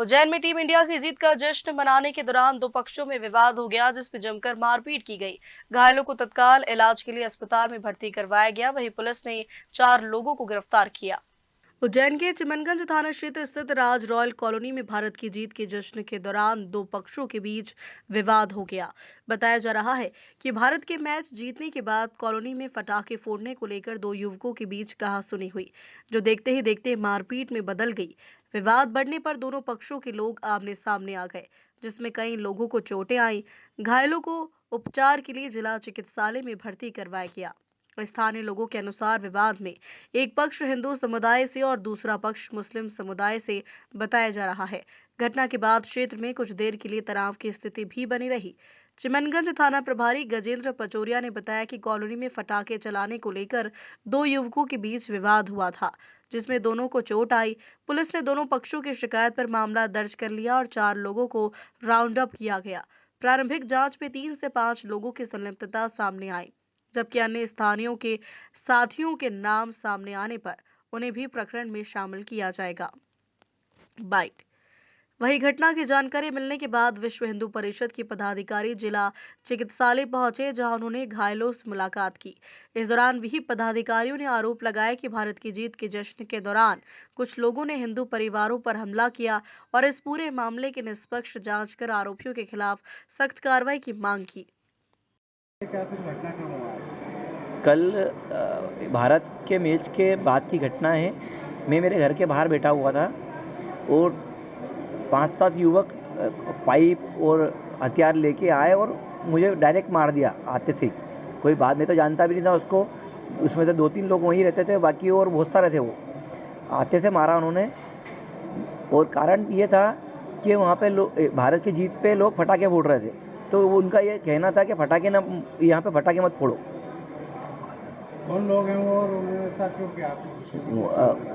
उज्जैन में team India की जीत का जश्न मनाने के दौरान दो पक्षों में विवाद हो गया, जिसमें जमकर मारपीट की गई। घायलों को तत्काल इलाज के लिए अस्पताल में भर्ती करवाया गया। वहीं पुलिस ने 4 लोगों को गिरफ्तार किया। उज्जैन के चिमनगंज थाना क्षेत्र स्थित राज रॉयल कॉलोनी में भारत की जीत के जश्न के दौरान दो पक्षों के बीच विवाद हो गया। बताया जा रहा है कि भारत के मैच जीतने के बाद कॉलोनी में पटाखे फोड़ने को लेकर दो युवकों के बीच कहासुनी हुई, जो देखते ही देखते मारपीट में बदल गई। विवाद बढ़ने पर दोनों पक्षों के लोग आमने सामने आ गए, जिसमें कई लोगों को चोटें आई। घायलों को उपचार के लिए जिला चिकित्सालय में भर्ती करवाया गया। स्थानीय लोगों के अनुसार विवाद में एक पक्ष हिंदू समुदाय से और दूसरा पक्ष मुस्लिम समुदाय से बताया जा रहा है। घटना के बाद क्षेत्र में कुछ देर के लिए तनाव की स्थिति भी बनी रही। चिमनगंज थाना प्रभारी गजेंद्र पचौरिया ने बताया कि कॉलोनी में पटाखे चलाने को लेकर दो युवकों के बीच विवाद हुआ था, जिसमें दोनों को चोट आई। पुलिस ने दोनों पक्षों की शिकायत पर मामला दर्ज कर लिया और 4 लोगों को राउंड अप किया गया। प्रारंभिक जांच में 3 से 5 लोगों की संलिप्तता सामने आई, जबकि अन्य स्थानियों के साथियों के नाम सामने आने पर उन्हें भी प्रकरण में शामिल किया जाएगा। बाइट। वहीं घटना की जानकारी मिलने के बाद विश्व हिंदू परिषद के पदाधिकारी जिला चिकित्सालय पहुंचे, जहां उन्होंने घायलों से मुलाकात की। इस दौरान भी पदाधिकारियों ने आरोप लगाया कि भारत की जीत के जश्न के दौरान कुछ लोगों ने हिंदू परिवारों पर हमला किया और इस पूरे मामले की निष्पक्ष जांच कर आरोपियों के खिलाफ सख्त कार्रवाई की मांग की। क्या कुछ घटनाक्रम हुआ है? कल भारत के मैच के बाद की घटना है। मैं मेरे घर के बाहर बैठा हुआ था और 5-7 युवक पाइप और हथियार लेके आए और मुझे डायरेक्ट मार दिया आते थे। कोई बात मैं तो जानता भी नहीं था उसको। उसमें से 2-3 लोग वहीं रहते थे, बाकी और बहुत सारे थे। वो आते से मारा उन्होंने और कारण ये था कि वहाँ पे भारत की जीत पे लोग पटाखे फोड़ रहे थे, तो उनका ये कहना था कि पटाखे ना, यहाँ पे पटाखे मत फोड़ो। कौन लोग हैं वो और उन्होंने ऐसा क्यों किया?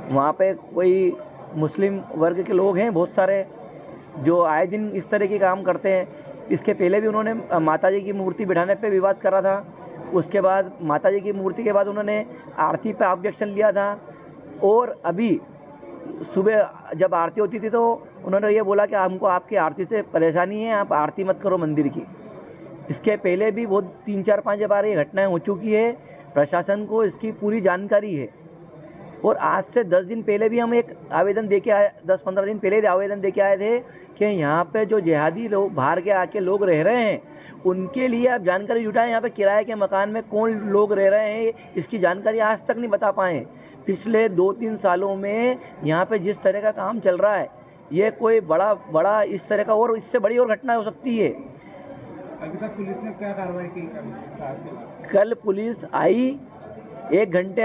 वहाँ पे कोई मुस्लिम वर्ग के लोग हैं बहुत सारे, जो आए दिन इस तरह के काम करते हैं। इसके पहले भी उन्होंने माताजी की मूर्ति बिठाने पे विवाद करा था। उसके बाद माताजी की मूर्ति के बाद उन्होंने आरती पे ऑब्जेक्शन लिया था। और अभी सुबह जब आरती होती थी तो उन्होंने ये बोला कि हमको आपकी आरती से परेशानी है, आप आरती मत करो मंदिर की। इसके पहले भी बहुत 3-4-5 बार ये घटनाएं हो चुकी है। प्रशासन को इसकी पूरी जानकारी है। और आज से 10 दिन पहले भी हम एक आवेदन देके आए, 10-15 दिन पहले आवेदन देके आए थे कि यहाँ पे जो जिहादी लोग बाहर के आके लोग रह रहे हैं, उनके लिए आप जानकारी जुटाएं। यहाँ पे किराए के मकान में कौन लोग रह रहे हैं, इसकी जानकारी आज तक नहीं बता पाए। पिछले 2-3 सालों में यहाँ पे जिस तरह का काम चल रहा है, ये कोई बड़ा इस तरह का और इससे बड़ी और घटना हो सकती है। अभी तक पुलिस ने क्या कार्रवाई की? कल पुलिस आई, 1 घंटे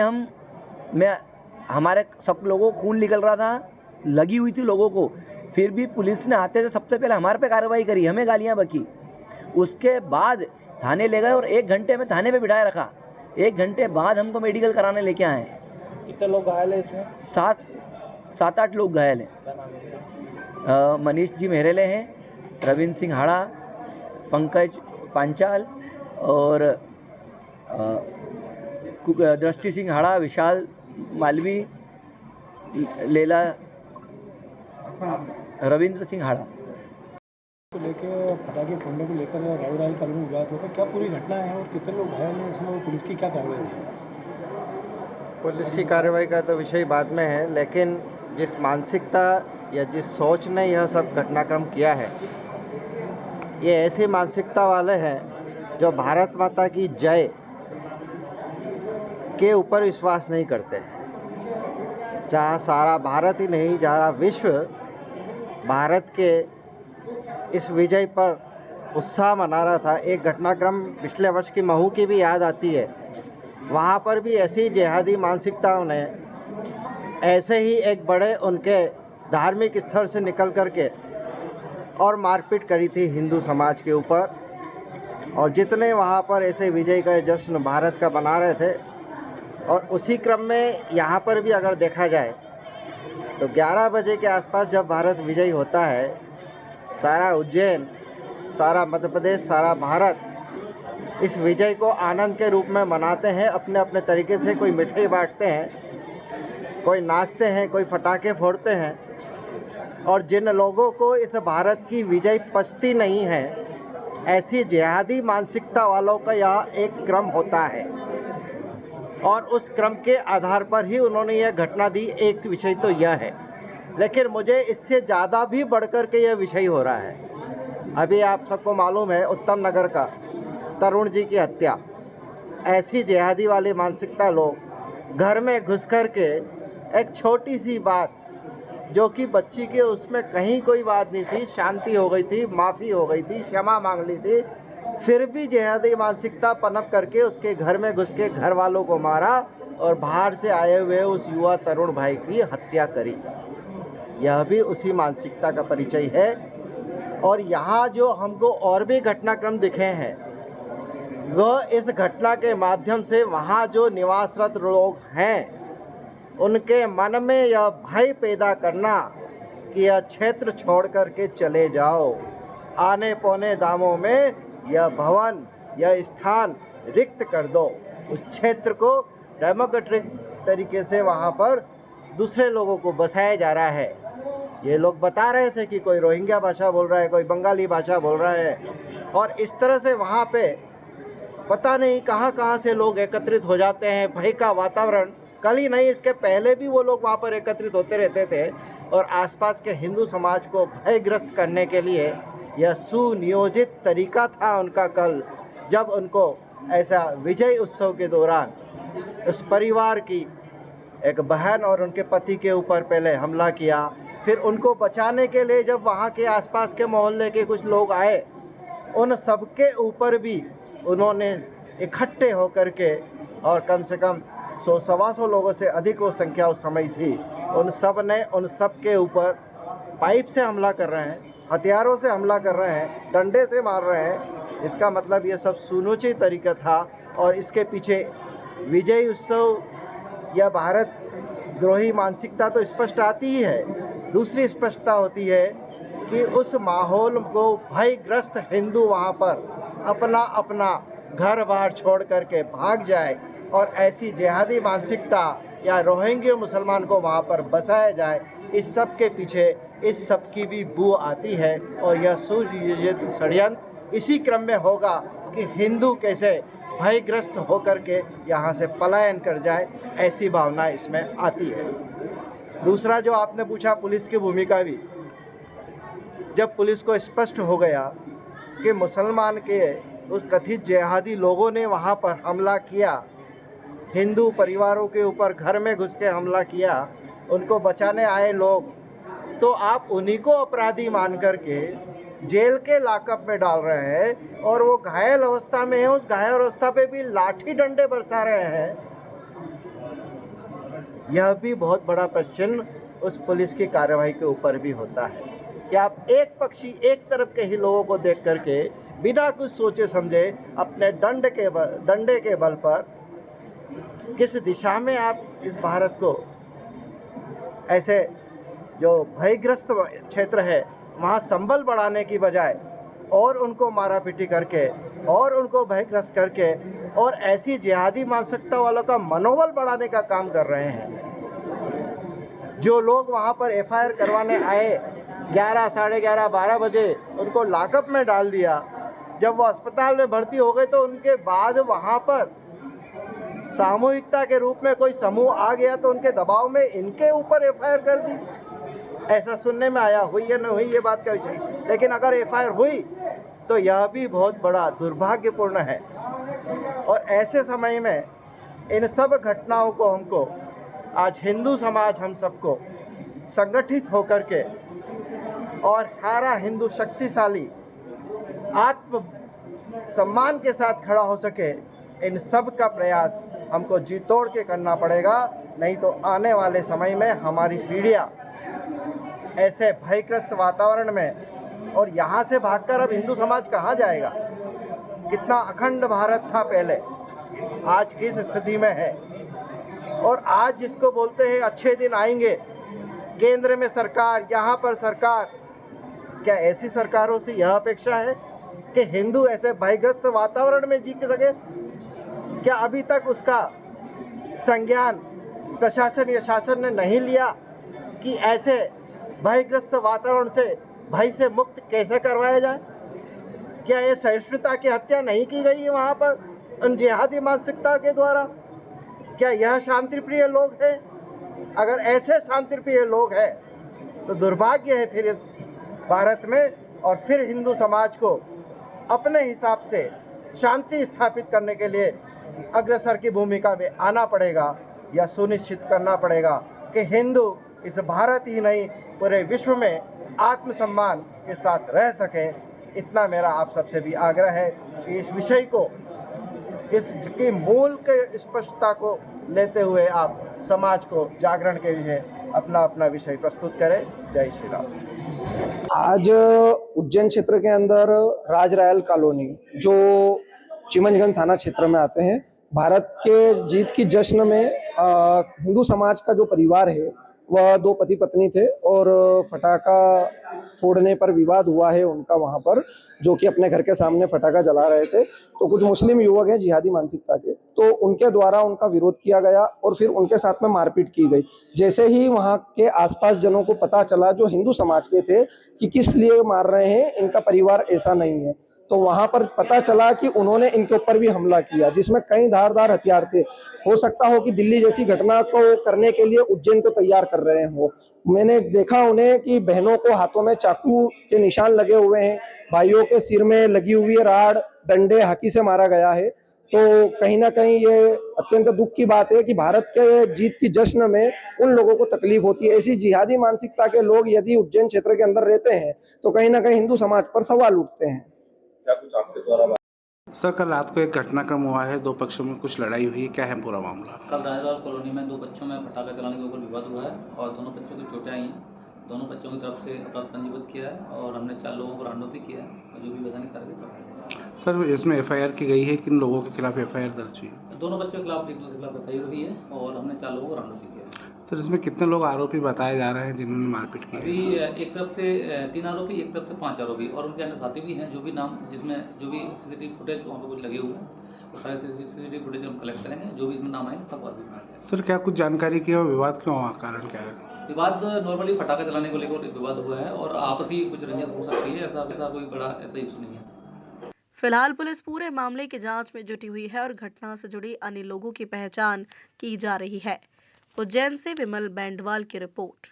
हमारे सब लोगों को खून निकल रहा था, लगी हुई थी लोगों को। फिर भी पुलिस ने आते से सबसे पहले हमारे पे कार्रवाई करी, हमें गालियां बकी। उसके बाद थाने ले गए और 1 घंटे में थाने पे बिठाए रखा। 1 घंटे बाद हमको मेडिकल कराने लेके आए। कितने लोग घायल हैं इसमें? 7-8 लोग घायल हैं। मनीष जी मेहरेले हैं, रविंद्र सिंह हाड़ा, पंकज पांचाल और दृष्टि सिंह हाड़ा, विशाल मालवी, लेला, रविंद्र सिंह हाड़ा। को लेके पटाखे फोड़ने को लेकर राव रायल कॉलोनी में विवाद होगा, क्या पूरी घटना है और कितने लोग घायल हैं इसमें, और पुलिस की क्या कार्रवाई है? पुलिस की कार्रवाई का तो विषय बाद में है, लेकिन जिस मानसिकता या जिस सोच ने यह सब घटनाक्रम किया है, ये ऐसी मानसिकता वाले हैं जो भारत माता की जय के ऊपर विश्वास नहीं करते। जहाँ सारा भारत ही नहीं, सारा विश्व भारत के इस विजय पर उत्साह मना रहा था। एक घटनाक्रम पिछले वर्ष की महू की भी याद आती है। वहाँ पर भी ऐसी जिहादी मानसिकताओं ने ऐसे ही एक बड़े उनके धार्मिक स्तर से निकल करके और मारपीट करी थी हिंदू समाज के ऊपर। और जितने वहाँ पर ऐसे विजय का जश्न भारत का मना रहे थे, और उसी क्रम में यहाँ पर भी अगर देखा जाए तो 11 बजे के आसपास जब भारत विजयी होता है, सारा उज्जैन, सारा मध्य प्रदेश, सारा भारत इस विजय को आनंद के रूप में मनाते हैं अपने अपने तरीके से। कोई मिठाई बांटते हैं, कोई नाचते हैं, कोई पटाखे फोड़ते हैं। और जिन लोगों को इस भारत की विजय पचती नहीं है, ऐसी जिहादी मानसिकता वालों का यह एक क्रम होता है और उस क्रम के आधार पर ही उन्होंने यह घटना दी। एक विषय तो यह है, लेकिन मुझे इससे ज़्यादा भी बढ़कर के यह विषय हो रहा है। अभी आप सबको मालूम है उत्तम नगर का तरुण जी की हत्या। ऐसी जिहादी वाली मानसिकता लोग घर में घुस कर के एक छोटी सी बात, जो कि बच्ची के उसमें कहीं कोई बात नहीं थी, शांति हो गई थी, माफ़ी हो गई थी, क्षमा मांग ली थी, फिर भी जिहादी मानसिकता पनप करके उसके घर में घुस के घर वालों को मारा और बाहर से आए हुए उस युवा तरुण भाई की हत्या करी। यह भी उसी मानसिकता का परिचय है। और यहाँ जो हमको और भी घटनाक्रम दिखे हैं, वह इस घटना के माध्यम से वहाँ जो निवासरत लोग हैं उनके मन में यह भय पैदा करना कि यह क्षेत्र छोड़ कर के चले जाओ, आने पौने दामों में यह भवन, यह स्थान रिक्त कर दो। उस क्षेत्र को डेमोक्रेटिक तरीके से वहाँ पर दूसरे लोगों को बसाया जा रहा है। ये लोग बता रहे थे कि कोई रोहिंग्या भाषा बोल रहा है, कोई बंगाली भाषा बोल रहा है, और इस तरह से वहाँ पे पता नहीं कहाँ से लोग एकत्रित हो जाते हैं। भय का वातावरण, कल ही नहीं इसके पहले भी वो लोग वहाँ पर एकत्रित होते रहते थे और आसपास के हिंदू समाज को भयग्रस्त करने के लिए यह सुनियोजित तरीका था उनका। कल जब उनको ऐसा विजय उत्सव के दौरान उस परिवार की एक बहन और उनके पति के ऊपर पहले हमला किया, फिर उनको बचाने के लिए जब वहाँ के आसपास के मोहल्ले के कुछ लोग आए, उन सबके ऊपर भी उन्होंने इकट्ठे होकर के, और कम से कम 100-125 लोगों से अधिक वो संख्या उस समय थी, उन सब ने उन सब के ऊपर पाइप से हमला कर रहे हैं, हथियारों से हमला कर रहे हैं, डंडे से मार रहे हैं। इसका मतलब ये सब सुनियोजित तरीका था और इसके पीछे विजय उत्सव या भारत द्रोही मानसिकता तो स्पष्ट आती ही है। दूसरी स्पष्टता होती है कि उस माहौल को भयग्रस्त हिंदू वहाँ पर अपना अपना घर बार छोड़ करके भाग जाए और ऐसी जिहादी मानसिकता या रोहिंग्या मुसलमान को वहाँ पर बसाया जाए। इस सब के पीछे इस सब की भी बू आती है और यह सुनियोजित षड्यंत्र इसी क्रम में होगा कि हिंदू कैसे भयग्रस्त होकर के यहाँ से पलायन कर जाए, ऐसी भावना इसमें आती है। दूसरा जो आपने पूछा पुलिस की भूमिका भी, जब पुलिस को स्पष्ट हो गया कि मुसलमान के उस कथित जिहादी लोगों ने वहाँ पर हमला किया, हिंदू परिवारों के ऊपर घर में घुस के हमला किया, उनको बचाने आए लोग, तो आप उन्हीं को अपराधी मान करके जेल के लॉकअप में डाल रहे हैं और वो घायल अवस्था में है, उस घायल अवस्था पे भी लाठी डंडे बरसा रहे हैं। यह भी बहुत बड़ा प्रश्न उस पुलिस की कार्रवाई के ऊपर भी होता है कि आप एक पक्षी एक तरफ के ही लोगों को देख करके बिना कुछ सोचे समझे अपने डंडे के बल पर किस दिशा में आप इस भारत को ऐसे जो भयग्रस्त क्षेत्र है वहाँ संबल बढ़ाने की बजाय और उनको मारा पीटी करके और उनको भयग्रस्त करके और ऐसी जिहादी मानसिकता वालों का मनोबल बढ़ाने का काम कर रहे हैं। जो लोग वहाँ पर एफआईआर करवाने आए 11, साढ़े 11, 12 बजे उनको लॉकअप में डाल दिया। जब वो अस्पताल में भर्ती हो गए तो उनके बाद वहाँ पर सामूहिकता के रूप में कोई समूह आ गया तो उनके दबाव में इनके ऊपर एफआईआर कर दी। ऐसा सुनने में आया, हुई या न हुई ये बात का विषय, लेकिन अगर एफआईआर हुई तो यह भी बहुत बड़ा दुर्भाग्यपूर्ण है। और ऐसे समय में इन सब घटनाओं को हमको आज हिंदू समाज हम सबको संगठित होकर के और सारा हिंदू शक्तिशाली आत्म सम्मान के साथ खड़ा हो सके, इन सब का प्रयास हमको जी तोड़ के करना पड़ेगा। नहीं तो आने वाले समय में हमारी पीढ़ियाँ ऐसे भयग्रस्त वातावरण में, और यहाँ से भागकर अब हिंदू समाज कहाँ जाएगा? कितना अखंड भारत था पहले, आज किस स्थिति में है। और आज जिसको बोलते हैं अच्छे दिन आएंगे, केंद्र में सरकार, यहाँ पर सरकार, क्या ऐसी सरकारों से यह अपेक्षा है कि हिंदू ऐसे भयग्रस्त वातावरण में जी सके? क्या अभी तक उसका संज्ञान प्रशासन या शासन ने नहीं लिया कि ऐसे भयग्रस्त वातावरण से, भय से मुक्त कैसे करवाया जाए? क्या ये सहिष्णुता की हत्या नहीं की गई है वहाँ पर उन जिहादी मानसिकता के द्वारा? क्या यह शांतिप्रिय लोग हैं? अगर ऐसे शांतिप्रिय लोग हैं तो दुर्भाग्य है फिर इस भारत में, और फिर हिंदू समाज को अपने हिसाब से शांति स्थापित करने के लिए अग्रसर की भूमिका में आना पड़ेगा, या सुनिश्चित करना पड़ेगा कि हिंदू इस भारत ही नहीं पूरे विश्व में आत्मसम्मान के साथ रह सकें। इतना मेरा आप सबसे भी आग्रह है कि इस विषय को, इसकी मूल के स्पष्टता को लेते हुए आप समाज को जागरण के विषय अपना अपना विषय प्रस्तुत करें। जय श्री राम। आज उज्जैन क्षेत्र के अंदर राजरायल कॉलोनी, जो चिमनगंज थाना क्षेत्र में आते हैं, भारत के जीत की जश्न में हिंदू समाज का जो परिवार है वह दो पति पत्नी थे और फटाका फोड़ने पर विवाद हुआ है उनका वहां पर, जो कि अपने घर के सामने फटाका जला रहे थे। तो कुछ मुस्लिम युवक हैं जिहादी मानसिकता के, तो उनके द्वारा उनका विरोध किया गया और फिर उनके साथ में मारपीट की गई। जैसे ही वहां के आसपास जनों को पता चला, जो हिंदू समाज के थे, कि किस लिए मार रहे हैं, इनका परिवार ऐसा नहीं है, तो वहां पर पता चला कि उन्होंने इनके ऊपर भी हमला किया, जिसमें कई धारदार हथियार थे। हो सकता हो कि दिल्ली जैसी घटना को करने के लिए उज्जैन को तैयार कर रहे हो। मैंने देखा उन्हें कि बहनों को हाथों में चाकू के निशान लगे हुए हैं, भाइयों के सिर में लगी हुई है राड, डंडे, हाकी से मारा गया है। तो कहीं ना कहीं ये अत्यंत दुख की बात है कि भारत के जीत की जश्न में उन लोगों को तकलीफ होती है। ऐसी जिहादी मानसिकता के लोग यदि उज्जैन क्षेत्र के अंदर रहते हैं तो कहीं ना कहीं हिंदू समाज पर सवाल उठते हैं। सर, कल रात को एक घटनाक्रम हुआ है, दो पक्षों में कुछ लड़ाई हुई है, क्या है पूरा मामला? कल राजराल कॉलोनी में दो बच्चों में पटाखा चलाने के ऊपर विवाद हुआ है और दोनों बच्चों की चोटें आई हैं। दोनों बच्चों की तरफ से अपराध पंजीबद्ध किया है और हमने 4 लोगों को राउंड अप भी किया है और जो भी वैधानिक कार्रवाई कर रहे हैं। सर, इसमें एफआईआर की गई है, किन लोगों के खिलाफ एफआईआर दर्ज हुई है? दोनों बच्चों के खिलाफ एक दूसरे के खिलाफ एफआईआर हुई है और हमने 4 लोगों को राउंड अप भी किया है। सर, इसमें कितने लोग आरोपी बताए जा रहे हैं जिन्होंने मारपीट की है? अभी एक तरफ से 3 आरोपी, एक तरफ से 5 आरोपी और उनके अन्य साथी भी हैं, जो भी नाम, जिसमें जो भी सीसीटीवी फुटेज वहाँ पर कुछ लगे हुए हैं, वो सारे सीसीटीवी फुटेज हम कलेक्ट करेंगे, जो भी इसमें नाम आएंगे सब आदमी बनाएंगे। सर, क्या कुछ जानकारी की है, विवाद क्यों हुआ, कारण क्या है? विवाद नॉर्मली पटाखा चलाने को लेकर विवाद हुआ है और आपसी कुछ रंजिश हो सकती है, ऐसा कोई बड़ा ऐसा इशू नहीं है। फिलहाल पुलिस पूरे मामले की जांच में जुटी हुई है और घटना से जुड़ी अन्य लोगों की पहचान की जा रही है। उज्जैन से विमल बैंडवाल की रिपोर्ट।